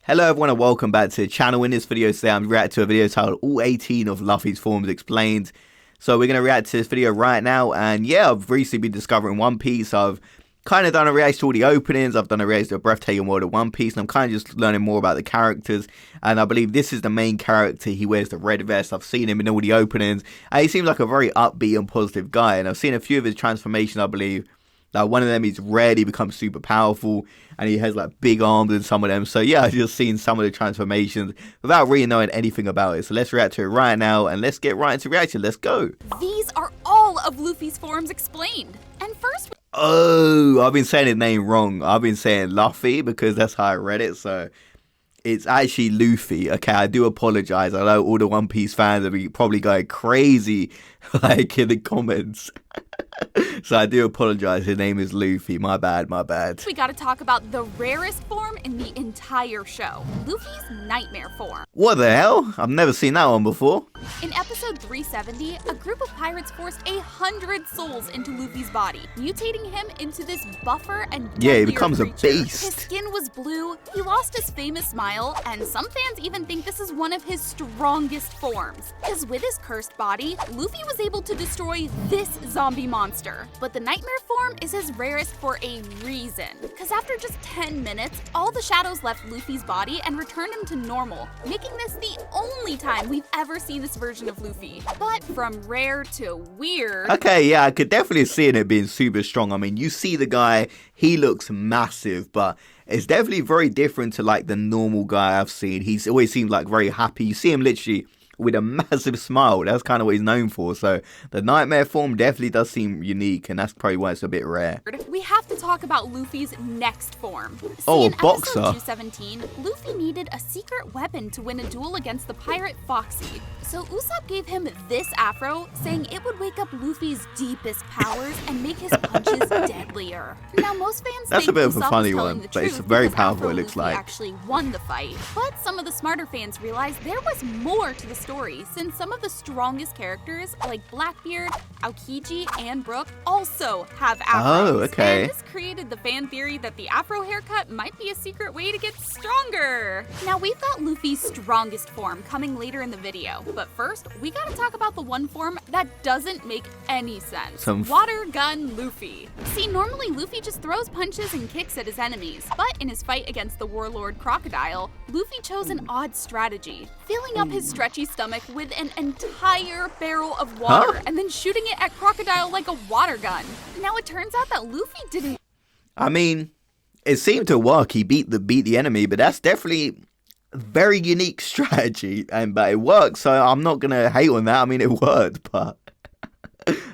Hello everyone and welcome back to the channel. In this video today I'm reacting to a video titled All 18 of Luffy's Forms Explained. So we're going to react to this video right now, and yeah, I've recently been discovering One Piece. I've kind of done a reaction to all the openings, I've done a reaction to a breathtaking world of One Piece, and I'm kind of just learning more about the characters, and I believe this is the main character. He wears the red vest. I've seen him in all the openings, and he seems like a very upbeat and positive guy, and I've seen a few of his transformations. I believe like one of them, he's red, he becomes super powerful, and he has like big arms in some of them. So yeah, I've just seen some of the transformations without really knowing anything about it. So let's react to it right now, and let's get right into reaction. Let's go. These are all of Luffy's forms explained. And first, Oh, I've been saying his name wrong. I've been saying Luffy because that's how I read it. So it's actually Luffy. Okay, I do apologize. I know all the One Piece fans are probably going crazy like in the comments. So I do apologize. His name is Luffy. My bad, my bad. we gotta talk about the rarest form in the entire show, Luffy's nightmare form. What the hell? I've never seen that one before. In episode 370, a group of pirates forced 100 souls into Luffy's body, mutating him into this buffer and Yeah, he deadlier becomes a creature. beast. His skin was blue, he lost his famous smile, and some fans even think this is one of his strongest forms. Because with his cursed body, Luffy was able to destroy this zombie monster. But the nightmare form is his rarest for a reason. Because after just 10 minutes, all the shadows left Luffy's body and returned him to normal, making this the only time we've ever seen this version of Luffy. But from rare to weird... Okay, yeah, I could definitely see it being super strong. I mean, you see the guy, he looks massive, but it's definitely very different to like the normal guy I've seen. He's always seemed like very happy. You see him literally with a massive smile. That's kind of what he's known for. So the nightmare form definitely does seem unique, and that's probably why it's a bit rare. We have to talk about Luffy's next form. Oh, in a boxer. Episode 217, Luffy needed a secret weapon to win a duel against the pirate Foxy. So Usopp gave him this afro, saying it would wake up Luffy's deepest powers and make his punches deadlier. Now, most fans That's think a bit of a Usopp funny was telling one, the but it's truth very because powerful, Afro it looks Luffy like. actually won the fight. But some of the smarter fans realized there was more to the story, since some of the strongest characters, like Blackbeard, Aokiji, and Brook, also have afros. Oh, okay. And this created the fan theory that the afro haircut might be a secret way to get stronger. Now, we've got Luffy's strongest form coming later in the video, but first, we gotta talk about the one form that doesn't make any sense. Water Gun Luffy. See, normally Luffy just throws punches and kicks at his enemies, but in his fight against the warlord Crocodile, Luffy chose an odd strategy, filling up his stretchy stomach with an entire barrel of water and then shooting it at Crocodile like a water gun. Now, it turns out that Luffy didn't... I mean, it seemed to work. He beat the enemy, but that's definitely a very unique strategy, but it worked. So I'm not gonna hate on that. I mean, it worked, but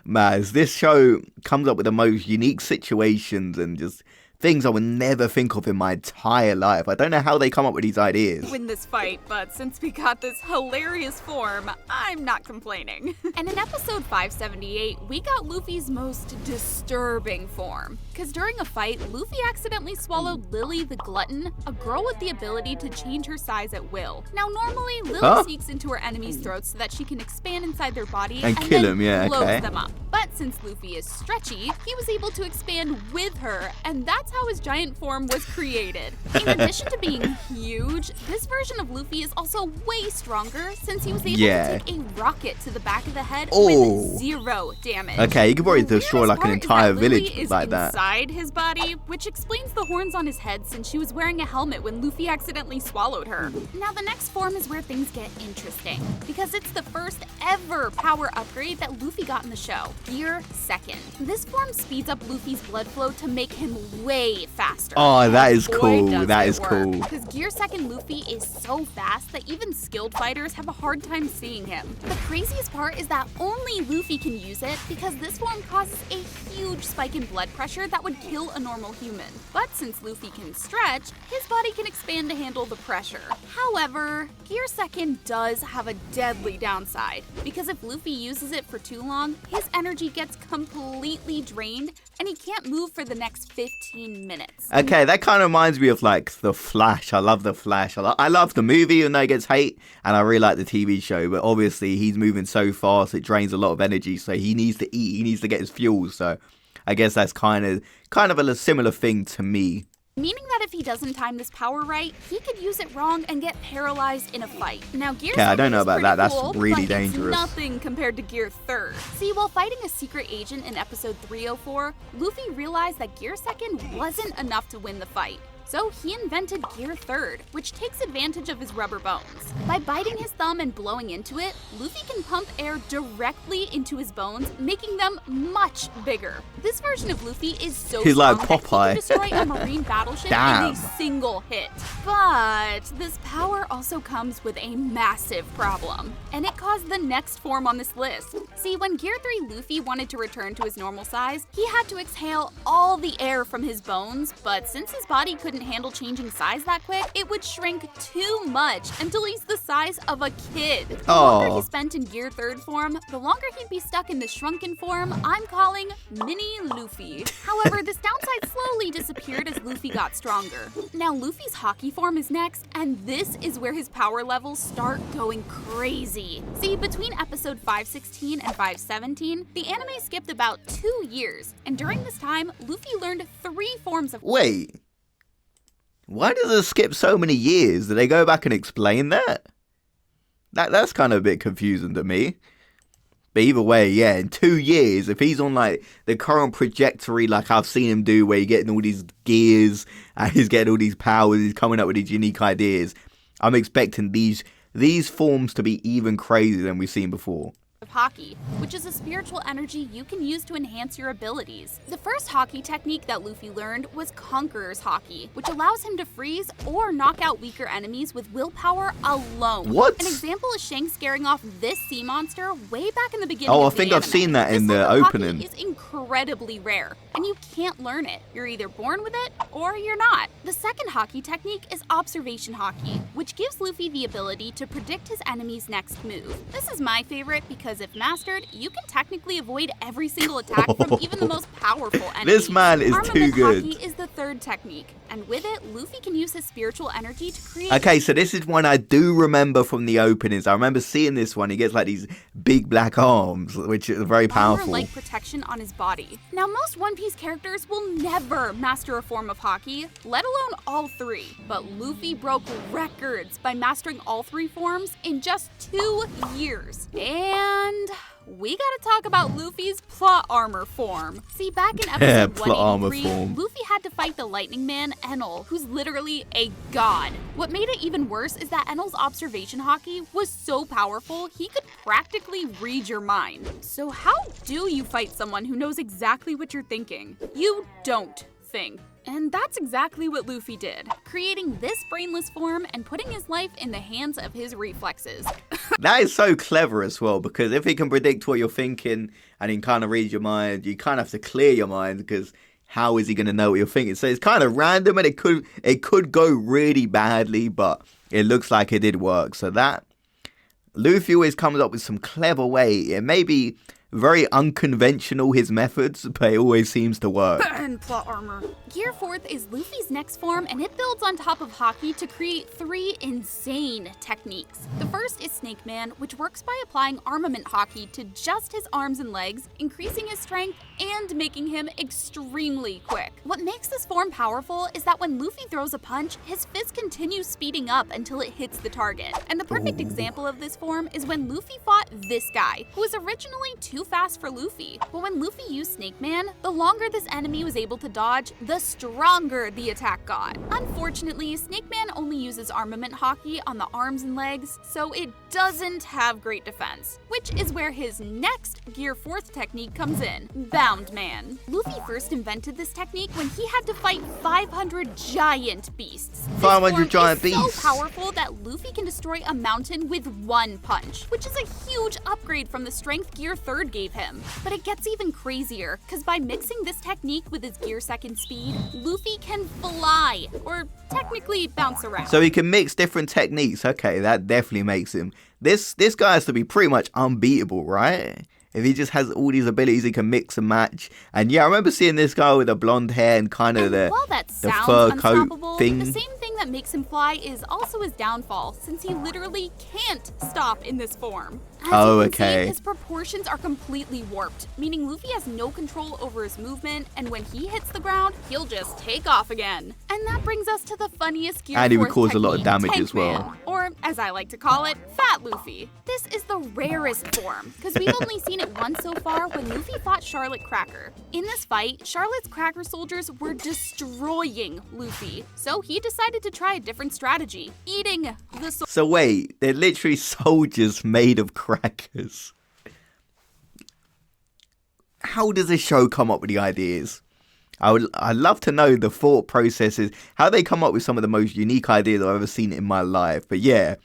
man, this show comes up with the most unique situations and just things I would never think of in my entire life. I don't know how they come up with these ideas. Win this fight, but since we got this hilarious form, I'm not complaining. And in episode 578, we got Luffy's most disturbing form. Because during a fight, Luffy accidentally swallowed Lily the Glutton, a girl with the ability to change her size at will. Now, normally, Lily sneaks into her enemies' throats so that she can expand inside their body and kill then them, blows them up. But since Luffy is stretchy, he was able to expand with her, and that's how his giant form was created. In addition to being huge, this version of Luffy is also way stronger since he was able to take a rocket to the back of the head with 0 damage. Okay, you could probably The destroy weirdest like an part is entire that Lily village is like that. inside his body, which explains the horns on his head since she was wearing a helmet when Luffy accidentally swallowed her. Now, the next form is where things get interesting, because it's the first ever power upgrade that Luffy got in the show, Gear Second. This form speeds up Luffy's blood flow to make him way faster. Oh, that is Boy, cool. does That it is work. cool. Because Gear Second Luffy is so fast that even skilled fighters have a hard time seeing him. The craziest part is that only Luffy can use it because this form causes a huge spike in blood pressure that would kill a normal human. But since Luffy can stretch, his body can expand to handle the pressure. However, Gear Second does have a deadly downside, because if Luffy uses it for too long, his energy gets completely drained and he can't move for the next 15 minutes. Okay, that kind of reminds me of like The Flash. I love The Flash. I love the movie, even though it gets hate, and I really like the TV show, but obviously he's moving so fast it drains a lot of energy, so he needs to eat, he needs to get his fuel. So I guess that's kind of a similar thing to me. meaning that if he doesn't time this power right, he could use it wrong and get paralyzed in a fight. Now, Gear Yeah, I don't 2nd know is about pretty that. cool, That's really but dangerous. It's nothing compared to Gear 3rd. See, while fighting a secret agent in episode 304, Luffy realized that Gear 2nd wasn't enough to win the fight. So he invented Gear 3rd, which takes advantage of his rubber bones. By biting his thumb and blowing into it, Luffy can pump air directly into his bones, making them much bigger. This version of Luffy is so He's strong like that he Popeye. can destroy a marine battleship in Damn. a single hit. But this power also comes with a massive problem, and it caused the next form on this list. See, when Gear 3 Luffy wanted to return to his normal size, he had to exhale all the air from his bones, but since his body couldn't handle changing size that quick, it would shrink too much until he's the size of a kid. The longer he spent in Gear 3rd form, the longer he'd be stuck in the shrunken form I'm calling Mini Luffy. However, this downside slowly disappeared as Luffy got stronger. Now Luffy's Haki form is next, and this is where his power levels start going crazy. See, between episode 516 and 517, the anime skipped about 2 years, and during this time, Luffy learned 3 forms of— Wait. Why does it skip so many years? Did they go back and explain that? That's kind of a bit confusing to me. But either way, yeah, in 2 years, if he's on like the current trajectory like I've seen him do, where he's getting all these gears and he's getting all these powers, he's coming up with these unique ideas, I'm expecting these forms to be even crazier than we've seen before. Haki, which is a spiritual energy you can use to enhance your abilities. The first Haki technique that Luffy learned was Conqueror's Haki, which allows him to freeze or knock out weaker enemies with willpower alone. What? An example is Shanks scaring off this sea monster way back in the beginning Oh, I of the think I've anime. seen that in This the type of opening. Haki is incredibly rare, and you can't learn it. You're either born with it or you're not. The second Haki technique is Observation Haki, which gives Luffy the ability to predict his enemy's next move. This is my favorite because if mastered, you can technically avoid every single attack from even the most powerful enemies. This man is too good. Haki is the third technique, and with it, Luffy can use his spiritual energy to create— Okay, so this is one I do remember from the openings. I remember seeing this one. He gets like these big black arms, which are very powerful. Armor-like protection on his body. Now, most One Piece characters will never master a form of Haki, let alone all 3. But Luffy broke records by mastering all 3 forms in just 2 years. And we gotta talk about Luffy's plot armor form. See, back in episode Plot armor 183, form. Luffy had to fight the Lightning Man, Enel, who's literally a god. What made it even worse is that Enel's observation Haki was so powerful, he could practically read your mind. So how do you fight someone who knows exactly what you're thinking? You don't think. And that's exactly what Luffy did, creating this brainless form and putting his life in the hands of his reflexes. That is so clever as well, because if he can predict what you're thinking and he can kind of read your mind, you kind of have to clear your mind, because how is he going to know what you're thinking? So it's kind of random, and it could go really badly, but it looks like it did work. So that Luffy always comes up with some clever way. It may be very unconventional, his methods, but it always seems to work. And plot armor. Gear 4th is Luffy's next form, and it builds on top of Haki to create 3 insane techniques. The first is Snake Man, which works by applying armament Haki to just his arms and legs, increasing his strength and making him extremely quick. What makes this form powerful is that when Luffy throws a punch, his fist continues speeding up until it hits the target. And the perfect example of this form is when Luffy fought this guy, who was originally too fast for Luffy. But when Luffy used Snake Man, the longer this enemy was able to dodge, the stronger the attack got. Unfortunately, Snake Man only uses armament Haki on the arms and legs, so it doesn't have great defense, which is where his next Gear 4th technique comes in, Bound Man. Luffy first invented this technique when he had to fight 500 giant beasts. 500 giant beasts beasts. So powerful that Luffy can destroy a mountain with 1 punch, which is a huge upgrade from the strength Gear 3rd gave him. But it gets even crazier, because by mixing this technique with his Gear 2nd speed, Luffy can fly, or technically bounce around. So he can mix different techniques. Okay, that definitely makes him. This guy has to be pretty much unbeatable, right? if he just has all these abilities he can mix and match. And yeah, I remember seeing this guy with the blonde hair and kind of the fur coat thing. The same thing that makes him fly is also his downfall, since he literally can't stop in this form. As you can see, his proportions are completely warped, meaning Luffy has no control over his movement, and when he hits the ground, he'll just take off again. And that brings us to the funniest Gear and he would Force cause a lot of damage Tankman, as well. Or, as I like to call it, Fat Luffy. This is the rarest form, because we've only seen it once so far when Luffy fought Charlotte Cracker. In this fight, Charlotte's Cracker soldiers were destroying Luffy, so he decided to try a different strategy, eating the So wait, they're literally soldiers made of crackers. How does this show come up with the ideas? I'd love to know the thought processes, how they come up with some of the most unique ideas I've ever seen in my life. But yeah,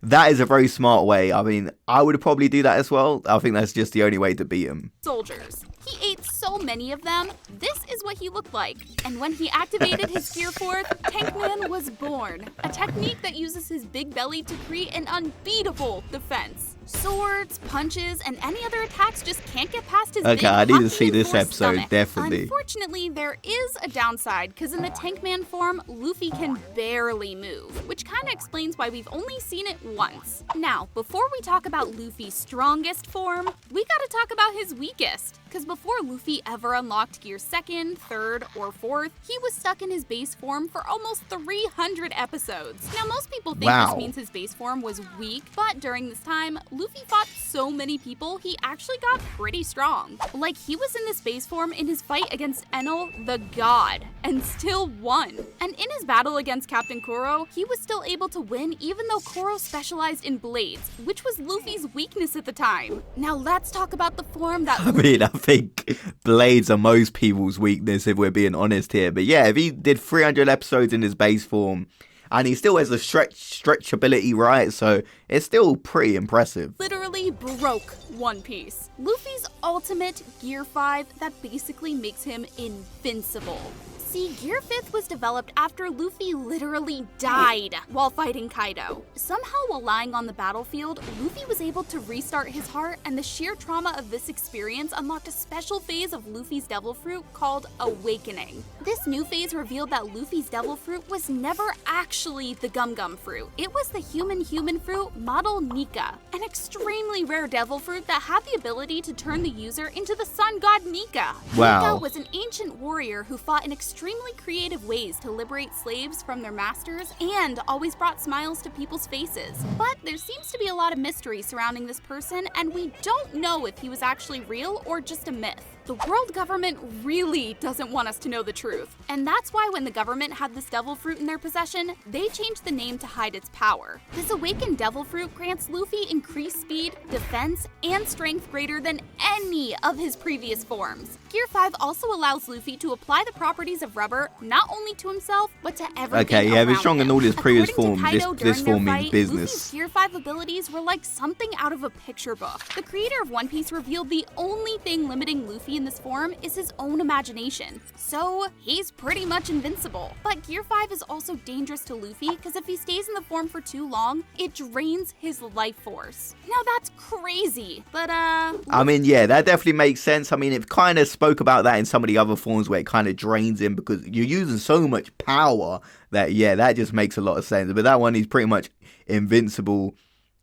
that is a very smart way. I mean, I would probably do that as well. I think that's just the only way to beat him. Soldiers. He ate so many of them, this is what he looked like. And when he activated his Gear Force, Tankman was born. A technique that uses his big belly to create an unbeatable defense. Swords, punches, and any other attacks just can't get past his big, I need to see this episode, stomach. definitely. Unfortunately, there is a downside, because in the Tankman form, Luffy can barely move, which kind of explains why we've only seen it once. Now, before we talk about Luffy's strongest form, we gotta talk about his weakest. Because before Luffy ever unlocked Gear 2nd, 3rd, or 4th, he was stuck in his base form for almost 300 episodes. Now, most people think this means his base form was weak, but during this time, Luffy fought so many people, he actually got pretty strong. Like, he was in this base form in his fight against Enel the God, and still won. And in his battle against Captain Kuro, he was still able to win even though Kuro specialized in blades, which was Luffy's weakness at the time. Now, let's talk about the form that I think blades are most people's weakness, if we're being honest here. But yeah, if he did 300 episodes in his base form, and he still has the stretch ability, right? So it's still pretty impressive. Literally broke One Piece. Luffy's ultimate Gear 5 that basically makes him invincible. See, Gear 5th was developed after Luffy literally died while fighting Kaido. Somehow, while lying on the battlefield, Luffy was able to restart his heart, and the sheer trauma of this experience unlocked a special phase of Luffy's Devil Fruit called Awakening. This new phase revealed that Luffy's Devil Fruit was never actually the Gum Gum Fruit. It was the human fruit Model Nika, an extremely rare devil fruit that had the ability to turn the user into the sun god Nika. Wow. Nika was an ancient warrior who fought in extremely creative ways to liberate slaves from their masters and always brought smiles to people's faces. But there seems to be a lot of mystery surrounding this person, and we don't know if he was actually real or just a myth. The world government really doesn't want us to know the truth. And that's why when the government had this devil fruit in their possession, they changed the name to hide its power. This awakened devil fruit grants Luffy increased speed, defense, and strength greater than any of his previous forms. Gear 5 also allows Luffy to apply the properties of rubber not only to himself, but to everything if he's strong him. in all his previous According forms, to Kaido, this form means business. Luffy's Gear 5 abilities were like something out of a picture book. The creator of One Piece revealed the only thing limiting Luffy in this form is his own imagination. So he's pretty much invincible. But Gear 5 is also dangerous to Luffy because if he stays in the form for too long, it drains his life force. Now that's crazy, but I mean, yeah, that definitely makes sense. I mean, it kind of spoke about that in some of the other forms where it kind of drains him because you're using so much power that, yeah, that just makes a lot of sense. But that one, he's pretty much invincible.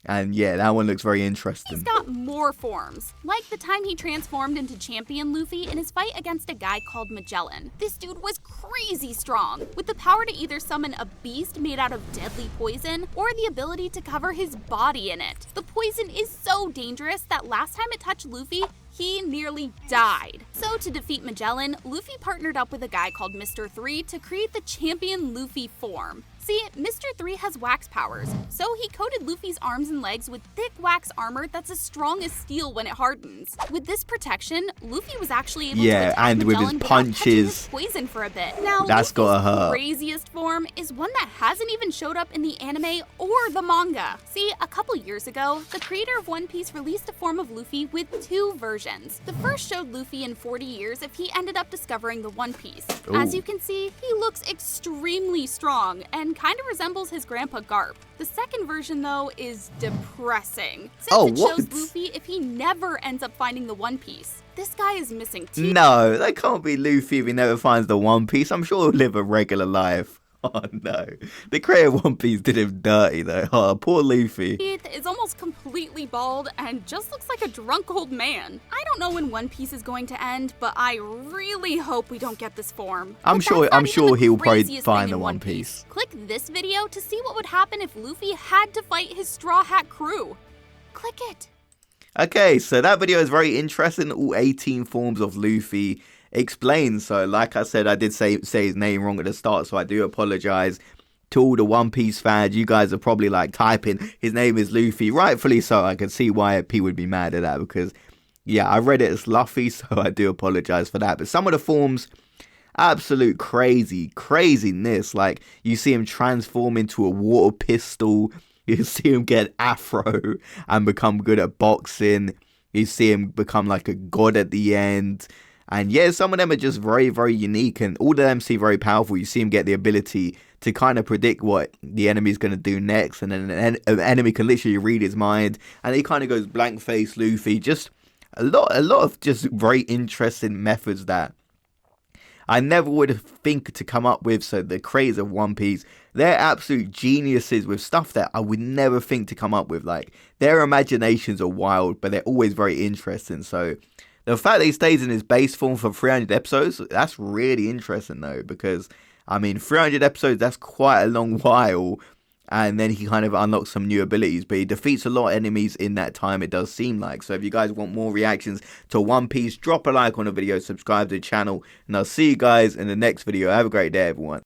And yeah, that one looks very interesting. He's got more forms, like the time he transformed into Champion Luffy in his fight against a guy called Magellan. This dude was crazy strong, with the power to either summon a beast made out of deadly poison, or the ability to cover his body in it. The poison is so dangerous that last time it touched Luffy, he nearly died. So to defeat Magellan, Luffy partnered up with a guy called Mr. 3 to create the Champion Luffy form. See, Mr. 3 has wax powers, so he coated Luffy's arms and legs with thick wax armor that's as strong as steel when it hardens. With this protection, Luffy was actually able to attack and with Magellan his punches, his poison for a bit. Now, that's gotta hurt. Craziest form is one that hasn't even showed up in the anime or the manga. See, a couple years ago, the creator of One Piece released a form of Luffy with two versions. The first showed Luffy in 40 years if he ended up discovering the One Piece. Ooh. As you can see, he looks extremely strong and kind of resembles his grandpa Garp. The second version, though, is depressing, since Oh, it shows what? Luffy if he never ends up finding the One Piece. This guy is missing teeth. No, that can't be Luffy if he never finds the One Piece. I'm sure he'll live a regular life. Oh no, the creator of One Piece did him dirty though. Oh, poor Luffy. Teeth is almost completely bald and just looks like a drunk old man. I don't know when One Piece is going to end, but I really hope we don't get this form. I'm But sure that's not even the he'll probably craziest find thing the in One Piece. Click this video to see what would happen if Luffy had to fight his Straw Hat crew. Click it. Okay, so that video is very interesting. All 18 forms of Luffy explained. So like I said, I did say his name wrong at the start, so I do apologize to all the One Piece fans. You guys are probably like typing his name is Luffy, rightfully so. I can see why P would be mad at that, because yeah, I read it as Luffy, so I do apologize for that. But some of the forms, absolute craziness. Like, you see him transform into a water pistol. You see him get afro and become good at boxing. You see him become like a god at the end. And yeah, some of them are just very unique, and all of them seem very powerful. You see him get the ability to kind of predict what the enemy's going to do next, and then an enemy can literally read his mind, and he kind of goes blank face Luffy. Just a lot of just very interesting methods that I never would think to come up with. So the creators of One Piece, they're absolute geniuses with stuff that I would never think to come up with. Like, their imaginations are wild, but they're always very interesting. So the fact that he stays in his base form for 300 episodes, that's really interesting though, because I mean, 300 episodes, that's quite a long while. And then he kind of unlocks some new abilities, but he defeats a lot of enemies in that time, it does seem like. So if you guys want more reactions to One Piece, drop a like on the video, subscribe to the channel, and I'll see you guys in the next video. Have a great day, everyone.